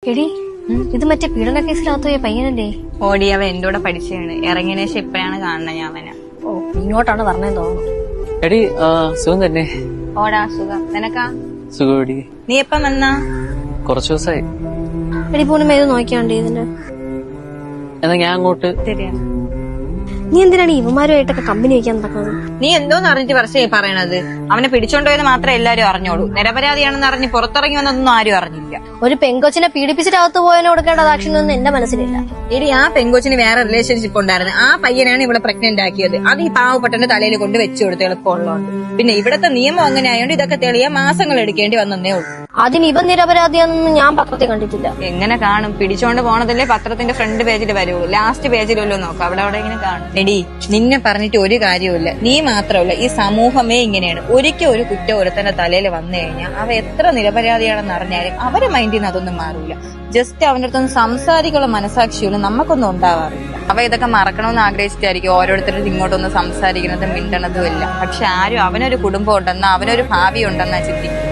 എടി ഇത് മറ്റേ പീഡന കേസിലകത്ത് പോയ പയ്യനല്ലേ? ഓടി അവൻ എന്റെ കൂടെ പഠിച്ചാണ്. ഇറങ്ങിയതിനു ശേഷം ഇപ്പഴാണ് കാണുന്നത് ഞാൻ അവനെ. ഓ, ഇങ്ങോട്ടാണ് പറഞ്ഞതെന്ന് തോന്നുന്നു. എടി സുഖം തന്നെ. ഓടാ സുഖം. നിനക്കാ? സുഖം. നീ എപ്പം വന്നാ? കുറച്ചു ദിവസമായി. എടി പൂർണ്ണിമ ഇത് നോക്കിയാണ്ട് ഇതിന്റെ. എന്നാ ഞാൻ അങ്ങോട്ട്. ശരിയാണ്. നീ എന്തിനാണ് ഇവന്മാരുമായിട്ടൊക്കെ കമ്പനി വയ്ക്കാൻ നടക്കുന്നത്? നീ എന്തോന്ന് അറിഞ്ഞിട്ട് പറശ്ശേ പറയണത്? അവനെ പിടിച്ചോണ്ടുപോയത് മാത്രമേ എല്ലാരും അറിഞ്ഞോളൂ. നിരപരാധിയാണെന്ന് അറിഞ്ഞ് പുറത്തിറങ്ങി വന്നതൊന്നും ആരും അറിഞ്ഞില്ല. ഒരു പെങ്കൊച്ചിനെ പീഡിപ്പിച്ചിട്ട് അകത്ത് പോയതിന് കൊടുക്കേണ്ട ദാക്ഷിണ്യൊന്നും എന്റെ മനസ്സിലില്ല. എടി ആ പെങ്കൊച്ചിന് വേറെ റിലേഷൻഷിപ്പ് ഉണ്ടായിരുന്നു. ആ പയ്യനാണ് ഇവിടെ പ്രഗ്നന്റ് ആക്കിയത്. അത് ഈ പാവപ്പെട്ടന്റെ തലയിൽ കൊണ്ട് വെച്ചു കൊടുത്ത് എളുപ്പമുള്ളതുകൊണ്ട്. പിന്നെ ഇവിടത്തെ നിയമം അങ്ങനെ ആയതുകൊണ്ട് ഇതൊക്കെ തെളിയാൻ മാസങ്ങൾ എടുക്കേണ്ടി വന്നേ ഉള്ളൂ. അതിന് ഇവൻ നിരപരാധിയാണെന്ന് ഞാൻ പത്രത്തിൽ കണ്ടിട്ടില്ല. എങ്ങനെ കാണും? പിടിച്ചോണ്ട് പോണതല്ലേ പത്രത്തിന്റെ ഫ്രണ്ട് പേജിൽ വരുള്ളൂ. ലാസ്റ്റ് പേജിലല്ലോ നോക്കാം. അവിടെ ഇങ്ങനെ കാണും. എടി നിന്നെ പറഞ്ഞിട്ട് ഒരു കാര്യമില്ല. നീ മാത്രമല്ല, ഈ സമൂഹമേ ഇങ്ങനെയാണ്. ഒരിക്കൽ ഒരു കുറ്റം ഒരുത്തന്റെ തലയിൽ വന്നു കഴിഞ്ഞാൽ അവ എത്ര നിരപരാധിയാണെന്ന് അറിഞ്ഞാലും അവരെ മൈൻഡിൽ നിന്ന് അതൊന്നും മാറൂല. ജസ്റ്റ് അവന്റെ അടുത്തൊന്ന് സംസാരിക്കാനുള്ള മനസാക്ഷിയൊന്നും നമുക്കൊന്നും ഉണ്ടാവാറില്ല. അവ ഇതൊക്കെ മറക്കണമെന്ന് ആഗ്രഹിച്ചിട്ടായിരിക്കും ഓരോരുത്തരും ഇങ്ങോട്ടൊന്ന് സംസാരിക്കുന്നതും മിണ്ടണതും ഇല്ല. പക്ഷെ ആരും അവനൊരു കുടുംബം ഉണ്ടെന്നോ അവനൊരു ഭാവി ഉണ്ടെന്നാ ചിന്തിക്കും.